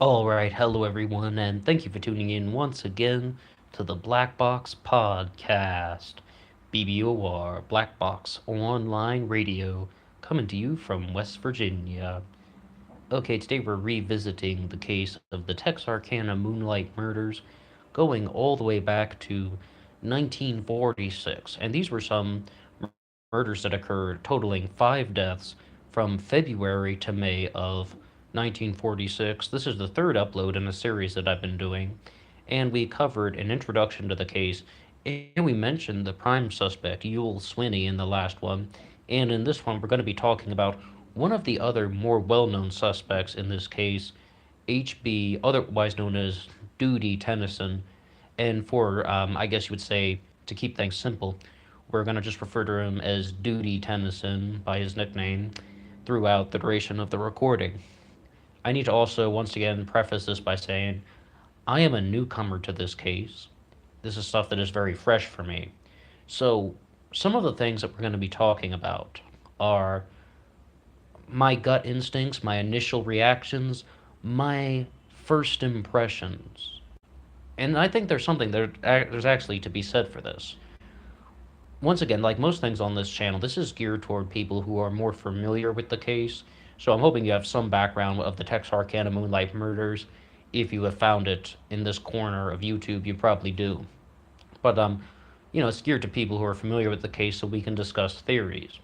Alright, hello everyone, and thank you for tuning in once again to the Black Box Podcast. BBOR, Black Box Online Radio, coming to you from West Virginia. Okay, today we're revisiting the case of the Texarkana Moonlight murders, going all the way back to 1946. And these were some murders that occurred, totaling 5 deaths from February to May of 1946. This is the third upload in a series that I've been doing, and we covered an introduction to the case, and we mentioned the prime suspect, Yule Swinney, in the last one. And in this one, we're going to be talking about one of the other more well known suspects in this case, HB, otherwise known as Doodie Tennison. And for, I guess you would say, to keep things simple, we're going to just refer to him as Doodie Tennison by his nickname throughout the duration of the recording. I need to also once again preface this by saying I am a newcomer to this case. This is stuff that is very fresh for me. So, some of the things that we're going to be talking about are my gut instincts, my initial reactions, my first impressions. And I think there's something there's actually to be said for this. Once again, like most things on this channel, this is geared toward people who are more familiar with the case. So I'm hoping you have some background of the Texarkana Moonlight murders. If you have found it in this corner of YouTube, you probably do. But it's geared to people who are familiar with the case so we can discuss theories.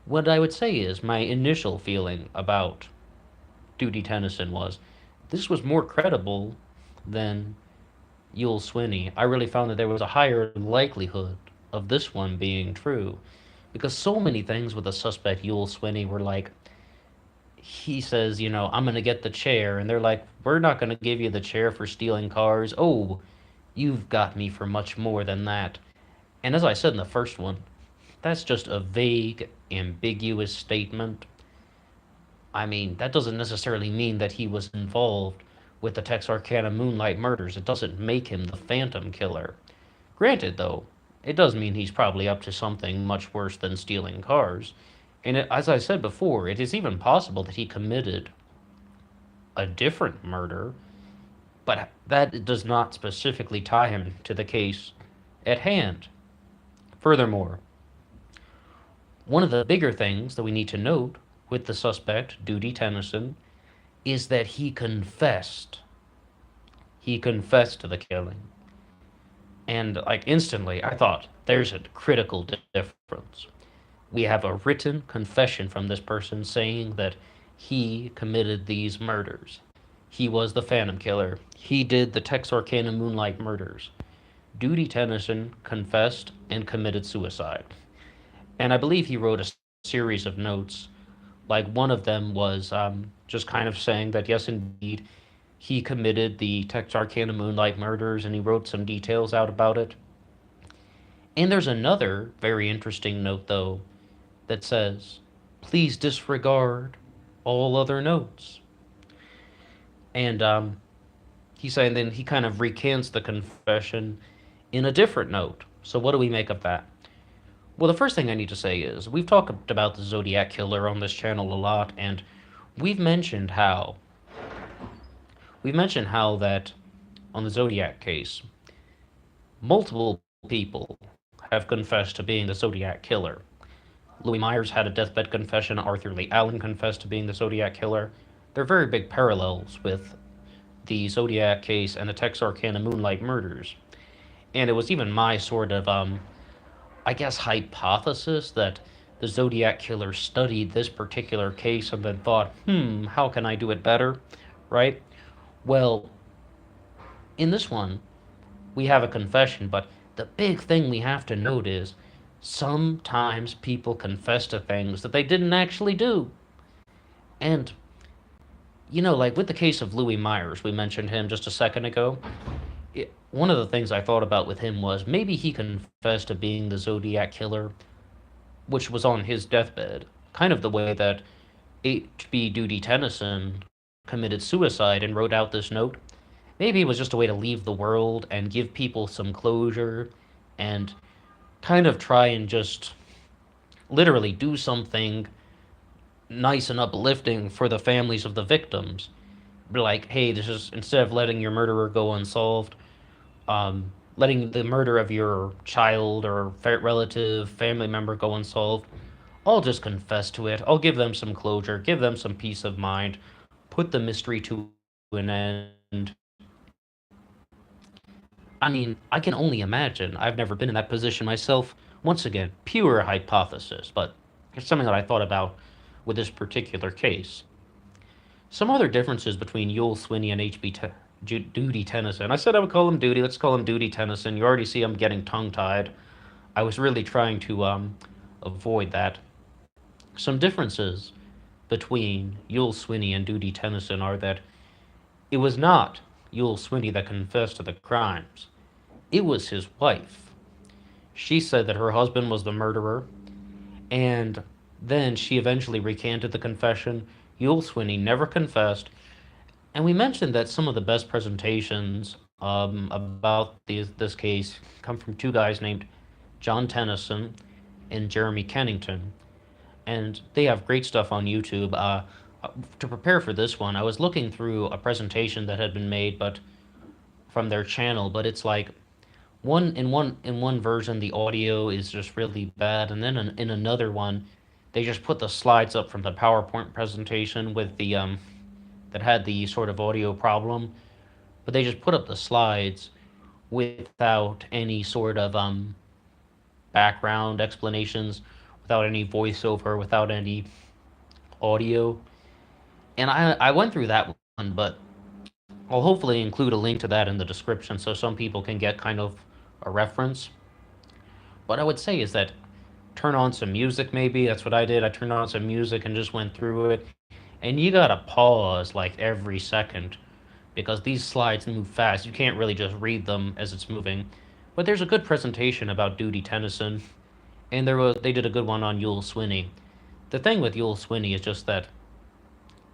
What I would say is my initial feeling about Doodie Tennison was this was more credible than Yule Swinney. I really found that there was a higher likelihood of this one being true. Because so many things with the suspect Yule Swinney were like, he says, I'm going to get the chair. And they're like, we're not going to give you the chair for stealing cars. Oh, you've got me for much more than that. And as I said in the first one, that's just a vague, ambiguous statement. I mean, that doesn't necessarily mean that he was involved with the Texarkana Moonlight murders. It doesn't make him the Phantom Killer. Granted, though, it does mean he's probably up to something much worse than stealing cars. And as I said before, it is even possible that he committed a different murder, but that does not specifically tie him to the case at hand. Furthermore, one of the bigger things that we need to note with the suspect, Doodie Tennison, is that he confessed. He confessed to the killing. And, instantly, I thought, there's a critical difference. We have a written confession from this person saying that he committed these murders. He was the Phantom Killer. He did the Texarkana Moonlight murders. Doodie Tennison confessed and committed suicide. And I believe he wrote a series of notes. Like, one of them was just kind of saying that, yes, indeed, he committed the Texarkana Moonlight murders, and he wrote some details out about it. And there's another very interesting note, though, that says, please disregard all other notes. And he's saying then he kind of recants the confession in a different note. So what do we make of that? Well, the first thing I need to say is we've talked about the Zodiac Killer on this channel a lot, and we've mentioned how that on the Zodiac case, multiple people have confessed to being the Zodiac Killer. Louis Myers had a deathbed confession. Arthur Lee Allen confessed to being the Zodiac Killer. There are very big parallels with the Zodiac case and the Texarkana Moonlight murders. And it was even my sort of, hypothesis that the Zodiac Killer studied this particular case and then thought, how can I do it better, right? Well, in this one, we have a confession, but the big thing we have to note is sometimes people confess to things that they didn't actually do. And, like with the case of Louis Myers, we mentioned him just a second ago. One of the things I thought about with him was maybe he confessed to being the Zodiac Killer, which was on his deathbed, kind of the way that H.B. Doodie Tennison committed suicide and wrote out this note. Maybe it was just a way to leave the world and give people some closure and kind of try and just literally do something nice and uplifting for the families of the victims. like, hey, this is instead of letting your murderer go unsolved, letting the murder of your child or relative, family member go unsolved, I'll just confess to it. I'll give them some closure, give them some peace of mind, put the mystery to an end. I mean, I can only imagine. I've never been in that position myself. Once again, pure hypothesis, but it's something that I thought about with this particular case. Some other differences between Yule Swinney and Doodie Tennison. I said I would call him Doodie. Let's call him Doodie Tennison. You already see I'm getting tongue tied. I was really trying to avoid that. Some differences between Yule Swinney and Doodie Tennison are that it was not Yule Swinney that confessed to the crimes. It was his wife. She said that her husband was the murderer, and then she eventually recanted the confession. Yule Swinney never confessed, and we mentioned that some of the best presentations about this case come from two guys named John Tennison and Jeremy Kennington, and they have great stuff on YouTube. To prepare for this one, I was looking through a presentation that had been made, but from their channel. But it's like one version the audio is just really bad, and then in another one, they just put the slides up from the PowerPoint presentation with the that had the sort of audio problem, but they just put up the slides without any sort of background explanations, without any voiceover, without any audio. And I went through that one, but I'll hopefully include a link to that in the description so some people can get kind of a reference. What I would say is that turn on some music, maybe. That's what I did. I turned on some music and just went through it. And you gotta pause like every second because these slides move fast. You can't really just read them as it's moving. But there's a good presentation about Doodie Tennison, and they did a good one on Yule Swinney. The thing with Yule Swinney is just that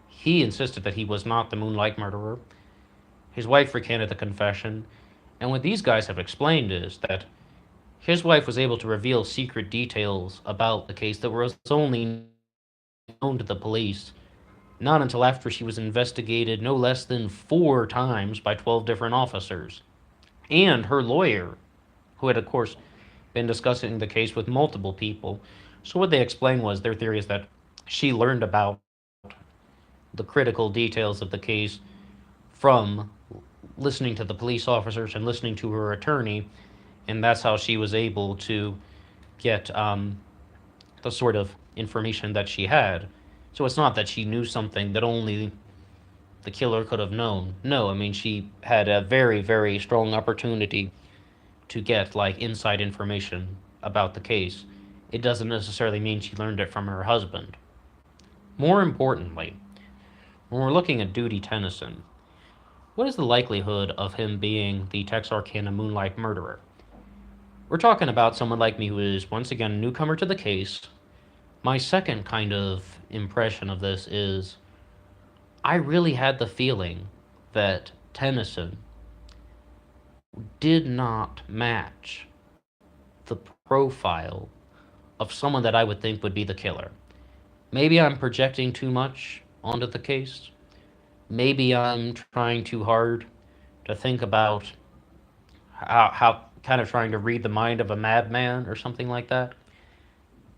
he insisted that he was not the Moonlight murderer. His wife recanted the confession, and what these guys have explained is that his wife was able to reveal secret details about the case that was only known to the police not until after she was investigated no less than 4 times by 12 different officers. And her lawyer, who had, of course, been discussing the case with multiple people. So, what they explained was their theory is that she learned about the critical details of the case from listening to the police officers and listening to her attorney, and that's how she was able to get the sort of information that she had. So it's not that she knew something that only the killer could have known. No, I mean, she had a very, very strong opportunity to get like inside information about the case. It doesn't necessarily mean she learned it from her husband. More importantly, when we're looking at Doodie Tennison, what is the likelihood of him being the Texarkana Moonlight murderer? We're talking about someone like me who is, once again, a newcomer to the case. My second kind of impression of this is I really had the feeling that Tennison did not match the profile of someone that I would think would be the killer. Maybe I'm projecting too much onto the case. Maybe I'm trying too hard to think about how kind of trying to read the mind of a madman or something like that.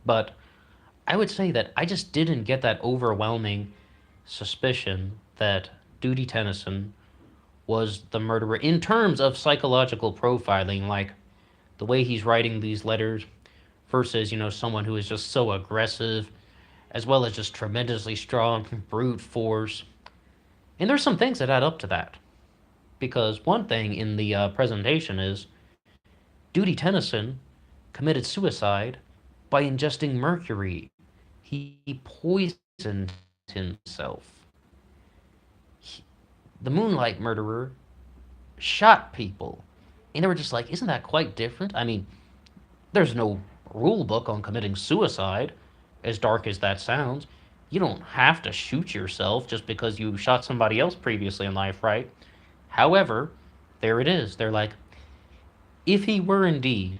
But I would say that I just didn't get that overwhelming suspicion that Doodie Tennison was the murderer in terms of psychological profiling, like the way he's writing these letters versus, someone who is just so aggressive, as well as just tremendously strong, brute force. And there's some things that add up to that. Because one thing in the presentation is Doodie Tennison committed suicide by ingesting mercury. He poisoned himself. The Moonlight murderer shot people. And they were just like, isn't that quite different? I mean, there's no rule book on committing suicide, as dark as that sounds. You don't have to shoot yourself just because you shot somebody else previously in life, right? However, there it is. They're like, if he were indeed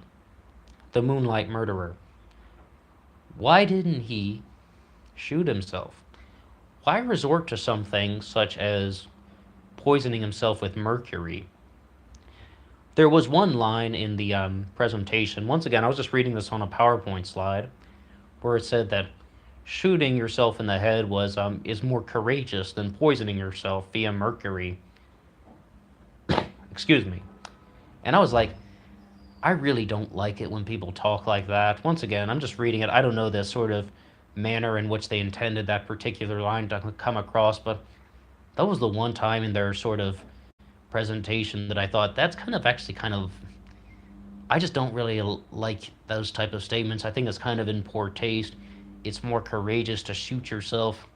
the Moonlight murderer, why didn't he shoot himself? Why resort to something such as poisoning himself with mercury. There was one line in the presentation. Once again, I was just reading this on a PowerPoint slide where it said that shooting yourself in the head was is more courageous than poisoning yourself via mercury. Excuse me. And I was like, I really don't like it when people talk like that. Once again, I'm just reading it. I don't know the sort of manner in which they intended that particular line to come across, but that was the one time in their sort of presentation that I thought that's kind of actually kind of. I just don't really like those type of statements. I think it's kind of in poor taste. It's more courageous to shoot yourself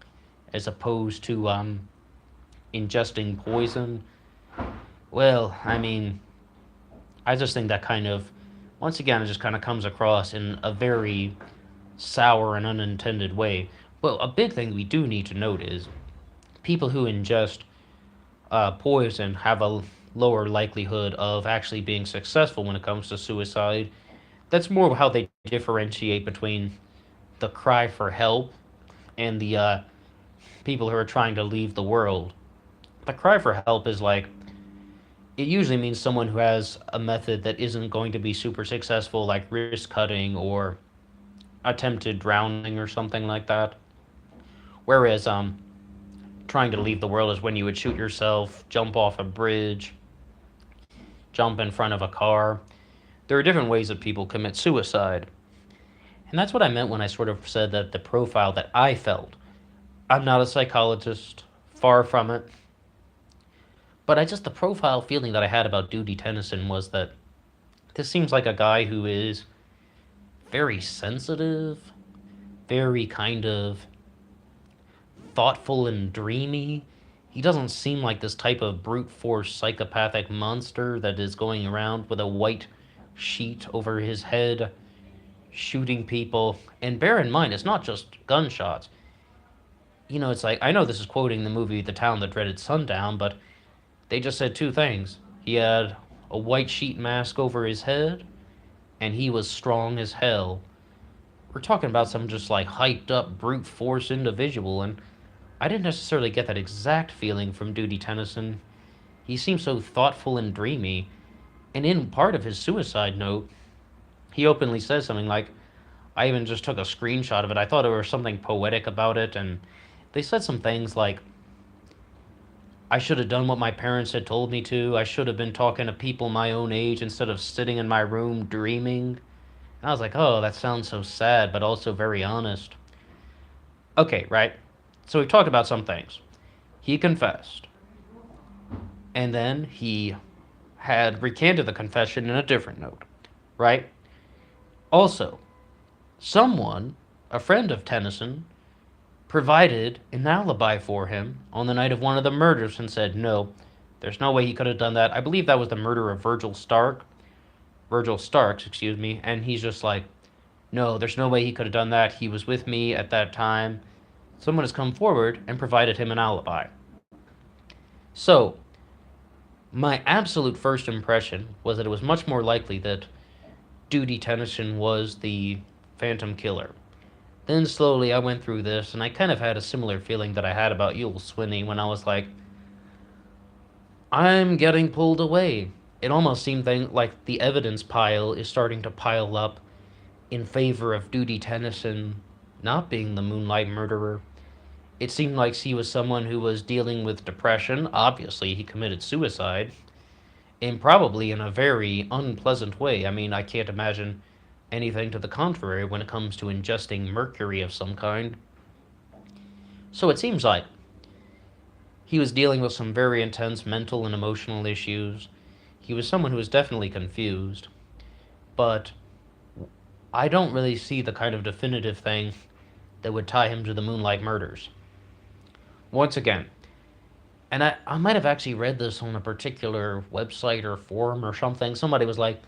as opposed to ingesting poison. Well, I mean, I just think that kind of, once again, it just kind of comes across in a very sour and unintended way. Well, a big thing we do need to note is people who ingest poison have a lower likelihood of actually being successful when it comes to suicide. That's more how they differentiate between the cry for help and the people who are trying to leave the world. The cry for help is like, it usually means someone who has a method that isn't going to be super successful, like wrist cutting or attempted drowning or something like that. Whereas trying to leave the world is when you would shoot yourself, jump off a bridge, jump in front of a car. There are different ways that people commit suicide. And that's what I meant when I sort of said that the profile that I felt. I'm not a psychologist, far from it. But the profile feeling that I had about Doodie Tennison was that this seems like a guy who is very sensitive, very kind of thoughtful and dreamy. He doesn't seem like this type of brute force psychopathic monster that is going around with a white sheet over his head, shooting people. And bear in mind, it's not just gunshots. You know, it's like, I know this is quoting the movie The Town That Dreaded Sundown, but they just said two things. He had a white sheet mask over his head, and he was strong as hell. We're talking about some just like hyped up brute force individual, and I didn't necessarily get that exact feeling from Doodie Tennison. He seemed so thoughtful and dreamy, and in part of his suicide note, he openly says something like, I even just took a screenshot of it. I thought there was something poetic about it, and they said some things like, I should have done what my parents had told me to. I should have been talking to people my own age instead of sitting in my room dreaming. And I was like, oh, that sounds so sad, but also very honest. Okay, right? So we've talked about some things. He confessed. And then he had recanted the confession in a different note, right? Also, someone, a friend of Tennison, provided an alibi for him on the night of one of the murders and said, no, there's no way he could have done that. I believe that was the murder of Virgil Starks, excuse me, and he's just like, no, there's no way he could have done that. He was with me at that time. Someone has come forward and provided him an alibi. So, my absolute first impression was that it was much more likely that Doodie Tennison was the Phantom Killer. Then slowly I went through this, and I kind of had a similar feeling that I had about Yul Swinney when I was like, I'm getting pulled away. It almost seemed like the evidence pile is starting to pile up in favor of Doodie Tennison not being the Moonlight murderer. It seemed like he was someone who was dealing with depression. Obviously, he committed suicide, and probably in a very unpleasant way. I mean, I can't imagine anything to the contrary when it comes to ingesting mercury of some kind. So it seems like he was dealing with some very intense mental and emotional issues. He was someone who was definitely confused, but I don't really see the kind of definitive thing that would tie him to the Moonlight murders. Once again, and I might have actually read this on a particular website or forum or something. Somebody was like,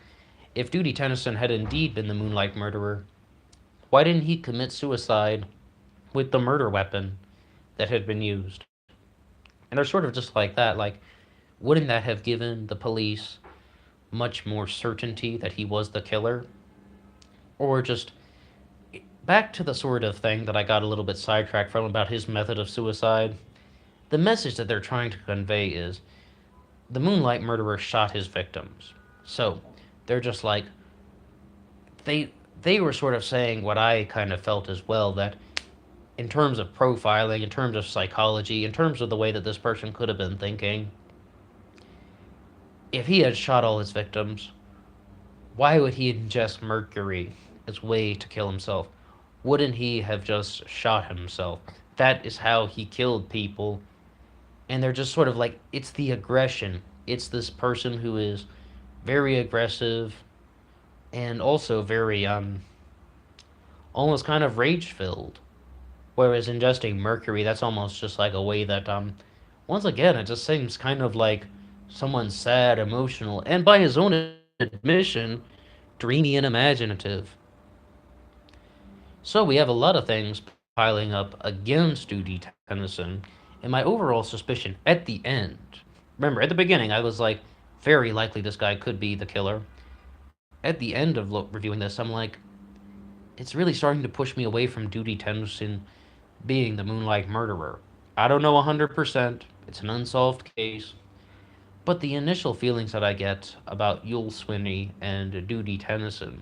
if Doodie Tennison had indeed been the Moonlight murderer, why didn't he commit suicide with the murder weapon that had been used? And they're sort of just like that, like, wouldn't that have given the police much more certainty that he was the killer? Or just, back to the sort of thing that I got a little bit sidetracked from about his method of suicide. The message that they're trying to convey is the Moonlight murderer shot his victims. So they're just like they they were sort of saying what I kind of felt as well, that in terms of profiling, in terms of psychology, in terms of the way that this person could have been thinking, if he had shot all his victims, why would he ingest mercury as way to kill himself? Wouldn't he have just shot himself? That is how he killed people. And they're just sort of like, it's the aggression. It's this person who is very aggressive and also very, almost kind of rage filled. Whereas ingesting mercury, that's almost just like a way that, once again, it just seems kind of like someone sad, emotional, and by his own admission, dreamy and imaginative. So we have a lot of things piling up against Doodie Tennison, and my overall suspicion at the end. Remember, at the beginning, I was like, very likely this guy could be the killer. At the end of reviewing this, I'm like, it's really starting to push me away from Doodie Tennison being the Moonlight murderer. I don't know 100%, it's an unsolved case, but the initial feelings that I get about Yul Swinney and Doodie Tennison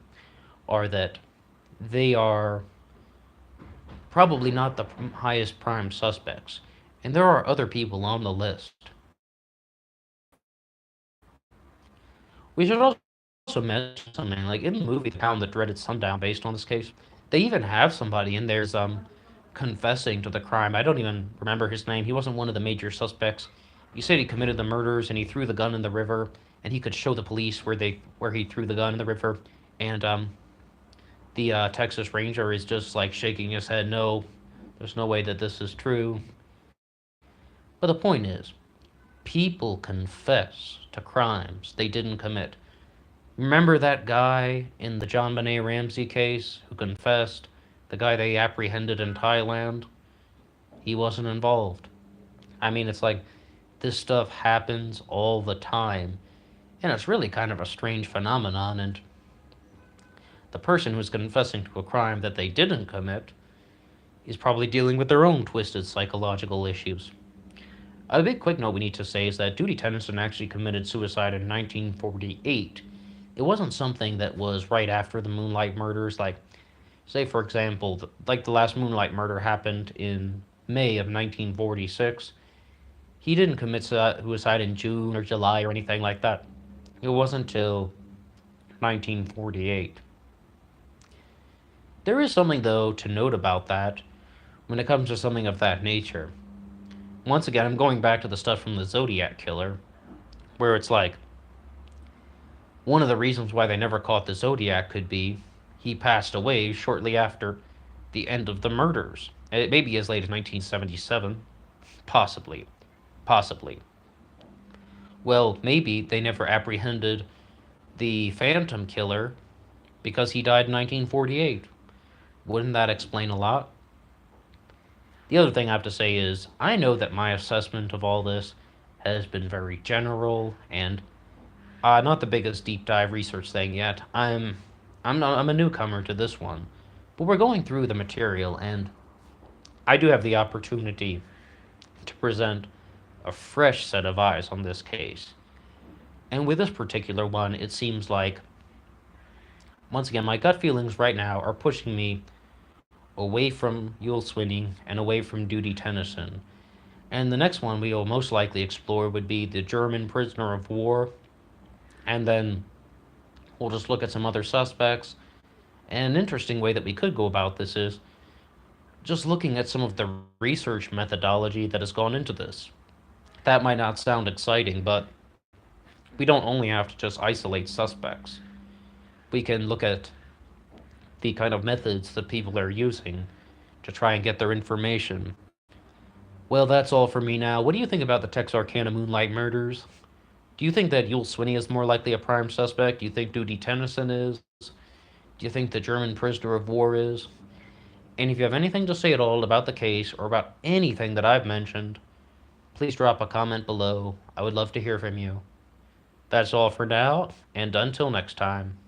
are that they are probably not the highest prime suspects, and there are other people on the list. We should also mention something like in the movie The Town That Dreaded Sundown, based on this case, they even have somebody in there's confessing to the crime. I don't even remember his name. He wasn't one of the major suspects. He said he committed the murders and he threw the gun in the river, and he could show the police where he threw the gun in the river, and the Texas Ranger is just like shaking his head, no, there's no way that this is true. But the point is, people confess to crimes they didn't commit. Remember that guy in the John Benet Ramsey case who confessed? The guy they apprehended in Thailand? He wasn't involved. I mean, it's like this stuff happens all the time. And it's really kind of a strange phenomenon. And the person who's confessing to a crime that they didn't commit is probably dealing with their own twisted psychological issues. A big quick note we need to say is that Doodie Tennison actually committed suicide in 1948. It wasn't something that was right after the Moonlight murders. Like, say for example, like the last Moonlight murder happened in May of 1946. He didn't commit suicide in June or July or anything like that. It wasn't until 1948. There is something, though, to note about that when it comes to something of that nature. Once again, I'm going back to the stuff from the Zodiac Killer, where it's like, one of the reasons why they never caught the Zodiac could be he passed away shortly after the end of the murders. It may be as late as 1977. Possibly. Possibly. Well, maybe they never apprehended the Phantom Killer because he died in 1948. Wouldn't that explain a lot? The other thing I have to say is, I know that my assessment of all this has been very general and not the biggest deep dive research thing yet. I'm a newcomer to this one, but we're going through the material, and I do have the opportunity to present a fresh set of eyes on this case. And with this particular one, it seems like, once again, my gut feelings right now are pushing me away from Yul Swinney and away from Doodie Tennison. And the next one we will most likely explore would be the German prisoner of war. And then we'll just look at some other suspects. And an interesting way that we could go about this is just looking at some of the research methodology that has gone into this. That might not sound exciting, but we don't only have to just isolate suspects. We can look at the kind of methods that people are using to try and get their information. Well, that's all for me now. What do you think about the Texarkana Moonlight murders? Do you think that Yul Swinney is more likely a prime suspect? Do you think Doodie Tennison is? Do you think the German prisoner of war is? And if you have anything to say at all about the case or about anything that I've mentioned, please drop a comment below. I would love to hear from you. That's all for now, and until next time.